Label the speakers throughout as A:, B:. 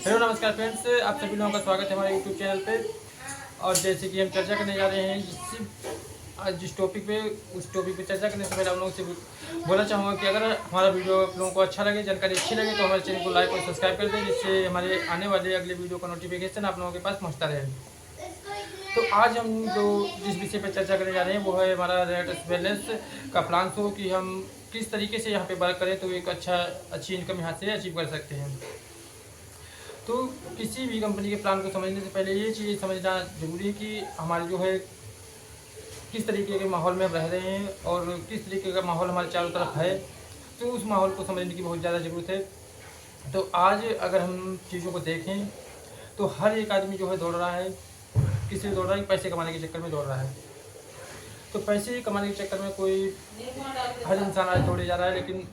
A: Hello नमस्कार friends, आप सभी लोगों का स्वागत है हमारे यूट्यूब चैनल पे। और जैसे कि हम चर्चा करने जा रहे हैं आज जिस टॉपिक पे, उस टॉपिक पे चर्चा करने से पहले आप लोगों से बोलना चाहूँगा कि अगर हमारा वीडियो आप लोगों को अच्छा लगे, जानकारी अच्छी लगे, तो हमारे चैनल को लाइक और सब्सक्राइब कर दें, जिससे हमारे आने वाले अगले वीडियो का नोटिफिकेशन आप लोगों के पास पहुँचता रहे। तो आज हम जो जिस विषय पर चर्चा करने जा रहे हैं वो है हमारा रेट बैलेंस का प्लान शो, कि हम किस तरीके से यहाँ पे वर्क करें तो एक अच्छी इनकम यहाँ से अचीव कर सकते हैं। तो किसी भी कंपनी के प्लान को समझने से पहले ये चीज़ समझना जरूरी है कि हमारे जो है किस तरीके के माहौल में हम रह रहे हैं और किस तरीके का माहौल हमारे चारों तरफ है, तो उस माहौल को समझने की बहुत ज़्यादा ज़रूरत है। तो आज अगर हम चीज़ों को देखें तो हर एक आदमी जो है दौड़ रहा है, किसी दौड़ रहा है, पैसे कमाने के चक्कर में दौड़ रहा है। तो पैसे कमाने के चक्कर में हर इंसान आज दौड़े जा रहा है, लेकिन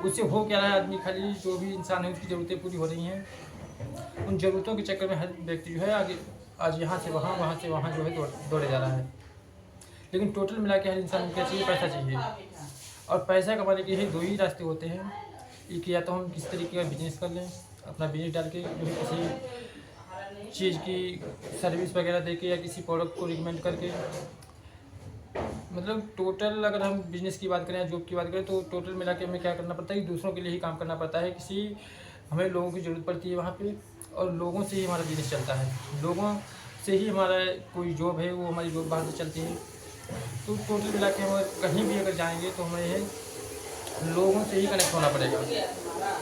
A: उससे हो क्या रहा है, आदमी खाली जो भी इंसान है उसकी ज़रूरतें पूरी हो रही हैं, उन ज़रूरतों के चक्कर में हर व्यक्ति जो है आज यहाँ से वहाँ, वहाँ से वहाँ जो है दौड़े जा रहा है। लेकिन टोटल मिला के हर इंसान को क्या चाहिए? पैसा चाहिए। और पैसा कमाने के ही दो ही रास्ते होते हैं, एक या तो हम किस तरीके का बिजनेस कर लें, अपना बिजनेस डाल के जो है किसी चीज़ की सर्विस वगैरह दे के या किसी प्रोडक्ट को रिकमेंड करके, मतलब टोटल अगर हम बिज़नेस की बात करें या जॉब की बात करें तो टोटल मिला के हमें क्या करना पड़ता है कि दूसरों के लिए ही काम करना पड़ता है। हमें लोगों की ज़रूरत पड़ती है वहाँ पे, और लोगों से ही हमारा बिजनेस चलता है, लोगों से ही हमारा कोई जॉब है वो हमारी जॉब बाहर से चलती है। तो टोटल मिला के हम कहीं भी अगर जाएंगे तो हमें लोगों से ही कनेक्ट होना पड़ेगा,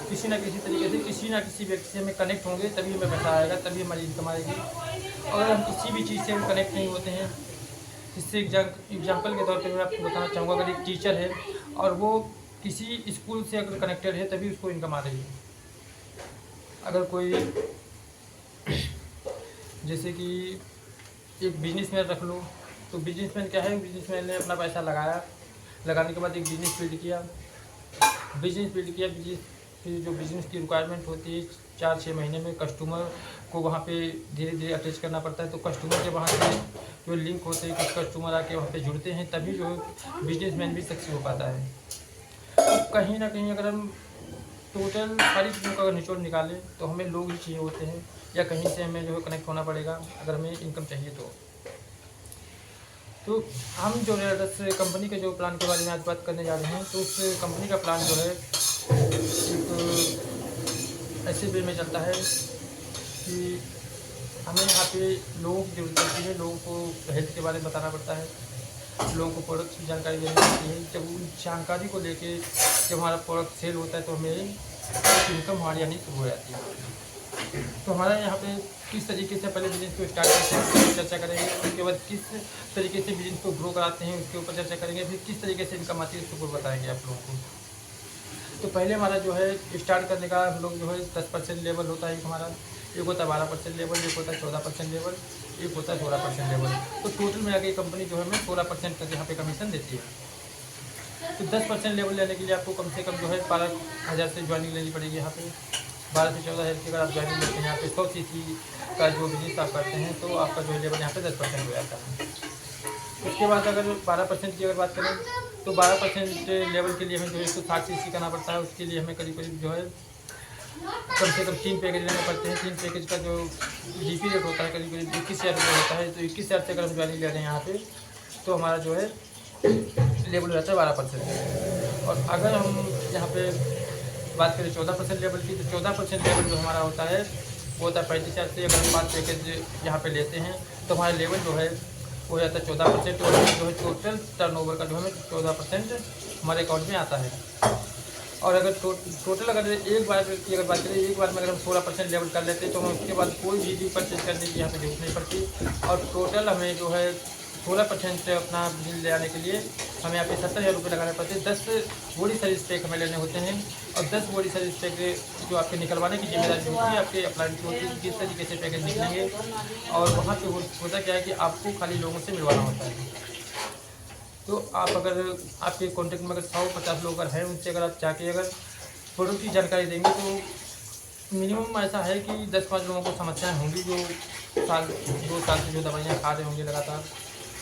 A: किसी ना किसी तरीके से, किसी ना किसी व्यक्ति से हमें कनेक्ट होंगे तभी हमें पैसा आएगा, तभी हमारी इनकम आएगी। और अगर हम किसी भी चीज़ से हम कनेक्ट नहीं होते हैं, इससे एग्जाम्पल के तौर पर मैं आपको बताना चाहूँगा, अगर एक टीचर है और वो किसी स्कूल से अगर कनेक्टेड है तभी उसको इनकम आ रही है। अगर कोई जैसे कि एक बिजनेसमैन रख लो, तो बिजनेसमैन क्या है, बिजनेसमैन ने अपना पैसा लगाने के बाद एक बिजनेस बिल्ड किया, फिर जो बिज़नेस की रिक्वायरमेंट होती है 4-6 महीने में कस्टमर को वहाँ पे धीरे धीरे अटैच करना पड़ता है। तो कस्टमर के वहाँ से जो लिंक होते हैं, कुछ कस्टमर आके वहाँ पे जुड़ते हैं, तभी जो बिजनेसमैन भी सक्सेस हो पाता है। तो कहीं ना कहीं अगर हम टोटल सारी चीज़ों का अगर निचोड़ निकालें तो हमें लोग ही चाहिए होते हैं, या कहीं से हमें जो है कनेक्ट होना पड़ेगा अगर हमें इनकम चाहिए तो हम जो है कंपनी के जो प्लान के बारे में आज बात करने जा रहे हैं, तो उस कंपनी का प्लान जो है एक ऐसे वे में चलता है कि हमें यहाँ पे लोगों की जरूरत पड़ती है, लोगों को हेल्थ के बारे में बताना पड़ता है, लोगों को प्रोडक्ट की जानकारी देनी पड़ती है। जब उन जानकारी को लेके जब हमारा प्रोडक्ट सेल होता है तो हमें इनकम हमारी आनी शुरू हो जाती है। तो हमारा यहाँ पे किस तरीके से पहले बिजनेस को स्टार्ट करते हैं उसकी चर्चा करेंगे, उसके बाद किस तरीके से बिजनेस को ग्रो कराते हैं उसके ऊपर चर्चा करेंगे, फिर किस तरीके से इनकम आती है उसके ऊपर बताएंगे आप लोगों को। तो पहले हमारा जो है स्टार्ट करने का हम लोग जो है 10% लेवल होता है, हमारा एक होता है 12% लेवल, एक होता है 14% लेवल, एक होता है 16% लेवल। तो टोटल में आगे कंपनी जो है हमें 16% तक यहाँ पे कमीशन देती है। तो 10% लेवल लेने के लिए आपको कम से कम जो है 12,000 से ज्वाइनिंग लेनी पड़ेगी। यहाँ पे 12 से 14,000 की अगर आप ज्वाइनिंग लेते हैं यहाँ पे 100 cc का जो बिजनेस आप करते हैं तो आपका जो लेवल यहाँ पे 10% हो जाता है। उसके बाद अगर 12% की अगर बात करें तो 12% लेवल के लिए हमें जो है 160 cc करना पड़ता है। उसके लिए हमें करीब करीब जो है कम से कम 3 पैकेज लेने पड़ते हैं। 3 पैकेज का जो जीपी रेट होता है करीब करीब 21,000 रुपये होता है। तो 21,000 से अगर हम ज्वाइनिंग ले रहे हैं यहाँ पे तो हमारा जो है लेवल हो जाता है 12%। और अगर हम यहाँ पे बात करें 14% लेवल की, तो 14% लेवल जो हमारा होता है वो होता है 35,000 से। अगर हम 5 पैकेज यहाँ पे लेते हैं तो हमारा लेवल जो है वो जाता है 14%। और जो है टोटल टर्नओवर का जो हमें 14% हमारे अकाउंट में आता है। और अगर टोटल अगर एक बार की अगर बात करें, एक बार में अगर हम 16% लेवल कर लेते हैं तो हमें उसके बाद कोई भी परचेज करने की यहाँ पे जरूरत नहीं पड़ती। और टोटल हमें जो है 16% अपना बिल ले आने के लिए हमें यहाँ पे 70,000 रुपये लगाने पड़ते हैं। 10 बॉडी सर्विस पैक हमें लेने होते हैं, और 10 बॉडी सर्विस पैक जो आपके निकलवाने की जिम्मेदारी होती है आपके अप्लाइंट की होती है, किस तरीके से पैकेज निकलेंगे। और वहाँ पे होता क्या है कि आपको खाली लोगों से मिलवाना होता है। तो आप अगर आपके कॉन्टेक्ट में अगर 100-50 लोग अगर हैं, उनसे अगर आप जाके अगर प्रोडक्ट की जानकारी देंगे तो मिनिमम ऐसा है कि 10-5 लोगों को समस्याएं होंगी जो 2 साल से जो दवाइयाँ खा रहे होंगे लगातार।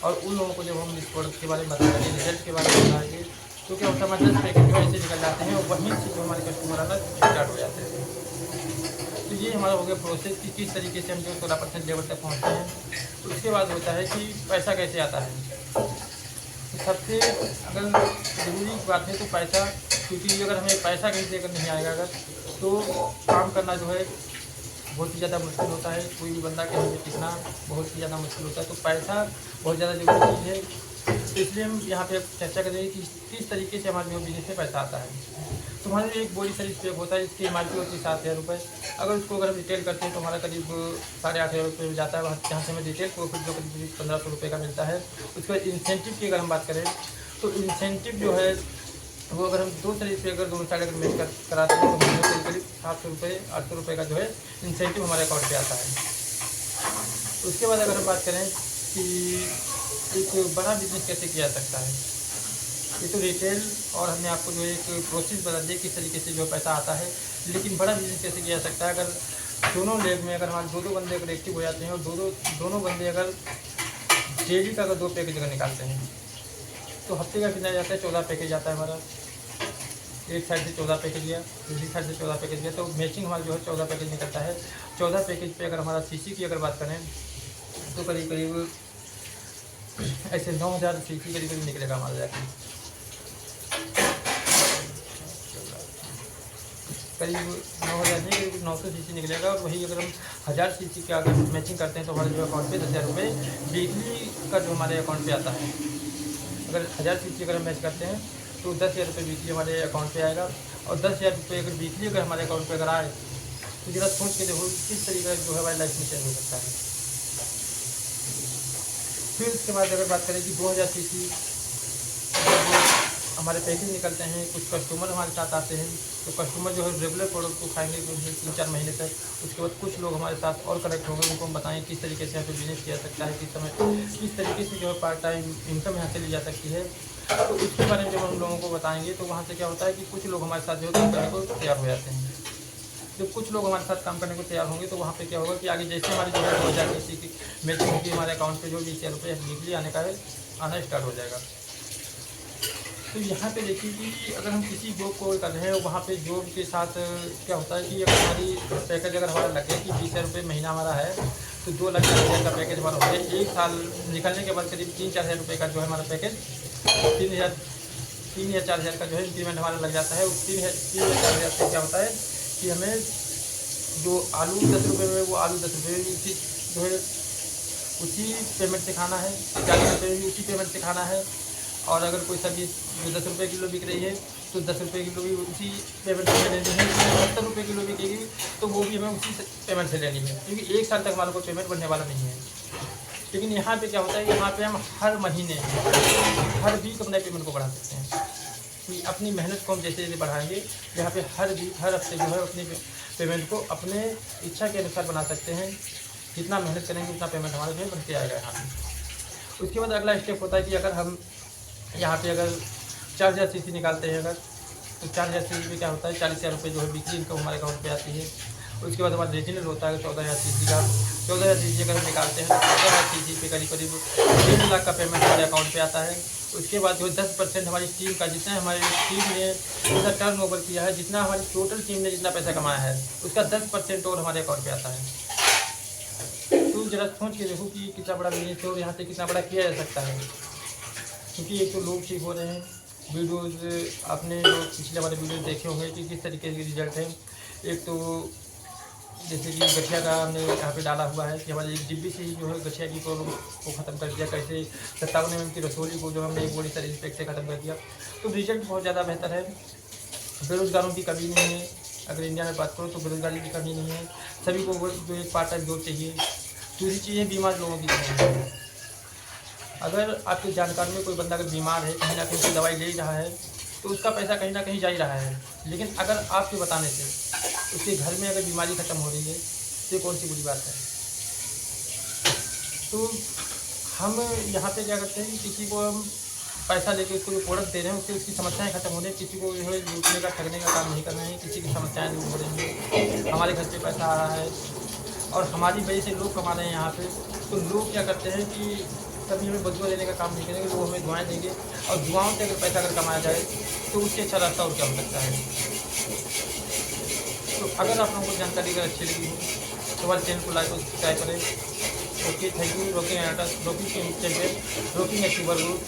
A: और उन लोगों को जब हम इस प्रोडक्ट के बारे में बताएंगे, रिजल्ट के बारे में बताएंगे, तो क्या होता है हमारे 10 पैकेट जो ऐसे निकल जाते हैं और वहीं से जो हमारे कस्टमर आना स्टार्ट हो जाते हैं। तो ये हमारा हो गया प्रोसेस कि किस तरीके से हम जो 16% लेवल तक पहुँचते हैं। उसके बाद होता है कि पैसा कैसे आता है। तो सबसे अगर ज़रूरी बात है तो पैसा, क्योंकि अगर हमें पैसा कहीं देकर नहीं आएगा अगर, तो काम करना जो है बहुत ही ज़्यादा मुश्किल होता है। कोई भी बंदा के हमें टिकना बहुत ही ज़्यादा मुश्किल होता है। तो पैसा बहुत ज़्यादा ज़रूरी चीज़ है। तो इसलिए हम यहाँ पे चर्चा करेंगे कि किस तरीके से हमारे जो बिजनेस में पैसा आता है। तो हमारे लिए एक बॉडी सर्विस पैक होता है, इसकी एमआरपी होती है 7,000 रुपये। अगर उसको अगर हम रिटेल करते हैं तो हमारा करीब 8,500 रुपये में जाता है। वहाँ जहाँ से हमें रिटेल प्रॉफिट जो करीब 1,500 रुपये का मिलता है। उसके बाद इंसेंटिव की अगर हम बात करें तो इंसेंटिव जो है वो अगर हम 2 सर्विस पे अगर दोनों साइड अगर मेच कराते हैं तो हमें करीब 700 रुपये 800 रुपये का जो है इंसेंटिव हमारे अकाउंट पे आता है। उसके बाद अगर हम बात करें कि एक बड़ा बिजनेस कैसे किया जा सकता है, ये तो रिटेल और हमने आपको जो एक प्रोसेस बता दिया किस तरीके से जो पैसा आता है। लेकिन बड़ा बिजनेस कैसे किया जा सकता है, अगर दोनों लेग में अगर हमारे 2 बंदे अगर एक्टिव हो जाते हैं और दोनों बंदे अगर डेली का अगर 2 पैकेज अगर निकालते हैं तो हफ्ते का कितना जाता है, 14 पैकेज आता है हमारा। एक साइड से 14 पैकेज गया, दूसरी साइड से 14 पैकेज गया, तो मैचिंग हमारा जो है 14 पैकेज निकलता है। 14 पैकेज पे अगर हमारा सीसी की अगर बात करें तो करीब करीब ऐसे 9,000 सीसी करीब करीब निकलेगा हमारा जाके, करीब 9,000 नहीं करीब 900 सीसी निकलेगा। और वही अगर हम 1,000 सीसी का अगर मैचिंग करते हैं तो हमारे जो अकाउंट पे 10,000 रुपये वीकली का जो हमारे अकाउंट पे आता है। अगर 1,000 सीसी अगर हम मैच करते हैं तो 10,000 रुपये वीकली हमारे अकाउंट पे आएगा। और 10,000 रुपये अगर वीकली अगर हमारे अकाउंट पे अगर आए तो जरा सोच के देखो किस तरीके जो है हमारी लाइफ में चेंज हो सकता है। फिर उसके बाद अगर बात करें कि 2,000 सीसी हमारे पैकेज निकलते हैं, कुछ कस्टमर हमारे साथ आते हैं तो कस्टमर जो है रेगुलर प्रोडक्ट को खाएंगे 3-4 महीने तक। उसके बाद कुछ लोग हमारे साथ और कनेक्ट होंगे, उनको हम बताएं किस तरीके से यहाँ पे बिजनेस किया सकता है, किस तरीके से जो है पार्ट टाइम इनकम यहाँ से ली जा सकती है। तो इसके बारे में जब हम लोगों को बताएंगे तो वहाँ से क्या होता है कि कुछ लोग हमारे साथ जो है काम करने को तैयार हो जाते हैं। जब कुछ लोग हमारे साथ काम करने को तैयार होंगे तो वहाँ पे क्या होगा कि आगे जैसे हमारी जो है 2,000 किसी की मैचिंग होगी, हमारे अकाउंट पे जो 20,000 रुपये वीकली आने का है आना स्टार्ट हो जाएगा। तो यहाँ पे देखिए कि अगर हम किसी जॉब को कर रहे हैं वहाँ पे जॉब के साथ क्या होता है कि अगर हमारी पैकेज अगर हमारा लगे कि 20,000 रुपये महीना हमारा है तो 2,00,000 का पैकेज हमारा हो गया। 1 साल निकलने के बाद करीब 3-4 हज़ार रुपये का जो है हमारा पैकेज 3 या 4 हज़ार का जो है इंक्रीमेंट हमारा लग जाता है। उस 3 या 4 हज़ार से क्या होता है कि हमें जो आलू 10 रुपये में वो आलू 10 रुपये में उसी जो है उसी पेमेंट से खाना है, 40 रुपये में उसी पेमेंट से खाना है। और अगर कोई सब्जी जो 10 रुपये किलो बिक रही है तो 10 रुपये किलो भी उसी पेमेंट से लेनी है। 70 रुपये किलो बिकेगी तो वो भी हमें उसी पेमेंट से लेनी है, क्योंकि 1 साल तक हमारे को पेमेंट बनने वाला नहीं है। लेकिन यहाँ पे क्या होता है, यहाँ पे हम हर महीने हर वीक अपने पेमेंट को बढ़ा सकते हैं कि अपनी मेहनत को हम जैसे जैसे बढ़ाएंगे यहाँ पे हर वीक हर हफ्ते जो है अपनी पेमेंट को अपने इच्छा के अनुसार बना सकते हैं। जितना मेहनत करेंगे उतना पेमेंट हमारे जो है बनते आएगा यहाँ पे। उसके बाद अगला स्टेप होता है कि अगर हम यहाँ पे अगर 4,000 सीसी निकालते हैं अगर तो 4,000 सीसी में क्या होता है 40,000 रुपये जो है वीकली इनकम हमारे अकाउंट पे आती है। उसके बाद हमारा रीजनल होता है 14,000 सीसी का। 14,000 सीसी अगर हम निकालते हैं तो 14,000 सीसी पे करीब करीब 1.5 लाख का पेमेंट हमारे अकाउंट पे आता है। उसके बाद जो 10% हमारी टीम का, जितना हमारी टीम ने जितना टर्न ओवर किया है, जितना हमारी टोटल टीम ने जितना पैसा कमाया है उसका 10% और हमारे अकाउंट पे आता है। तो जरा सोच के देखो कि कितना बड़ा बिजनेस है और यहाँ से कितना बड़ा किया जा सकता है। क्योंकि एक तो लोग ठीक हो रहे हैं, वीडियोज़ आपने जो पिछले वाले वीडियो देखे होंगे कि किस तरीके के रिजल्ट है। एक तो जैसे कि गठिया का हमने यहाँ पे डाला हुआ है कि हमारी एक डिब्बी से ही जो है गठिया की प्रॉब्लम को ख़त्म कर दिया। कैसे 57 mm की रसोली को जो हमने एक बॉडी सर्विस पैक से ख़त्म कर दिया। तो रिजल्ट बहुत ज़्यादा बेहतर है। बेरोज़गारों की कमी नहीं है, अगर इंडिया में बात करो तो बेरोज़गारी की कमी नहीं है। सभी को जो एक पार्ट टाइम जॉब चाहिए। दूसरी चीज़ है बीमार लोगों की कमी। अगर आपके जानकारी में कोई बंदा अगर बीमार है, कहीं ना कहीं से दवाई ले रहा है तो उसका पैसा कहीं ना कहीं जा ही रहा है। लेकिन अगर आपके बताने से उसके घर में अगर बीमारी ख़त्म हो रही है तो ये कौन सी बुरी बात है। तो हम यहाँ पे क्या करते हैं कि किसी को हम पैसा लेके उसको जो प्रोडक्ट दे रहे हैं उससे उसकी समस्याएं खत्म हो रही हैं। किसी को जो है लूटने का ठगने का काम नहीं करना है, किसी की समस्याएं दूर हो रही हैं, हमारे घर पे पैसा आ रहा है और हमारी वजह से लोग कमा रहे हैं यहाँ पे। तो लोग क्या करते हैं कि कभी हमें बदुआ लेने का काम नहीं करेंगे, लोग हमें दुआएं देंगे और दुआओं से अगर पैसा अगर कमाया जाए तो उससे अच्छा रास्ता और क्या हो सकता है। तो अगर आप लोगों को जानकारी अगर अच्छी लगी हो तो हमारे चैनल को लाइक और सब्सक्राइब करें। Okay, thank you. Rocking champion, rocking एक्टिवर ग्रुप।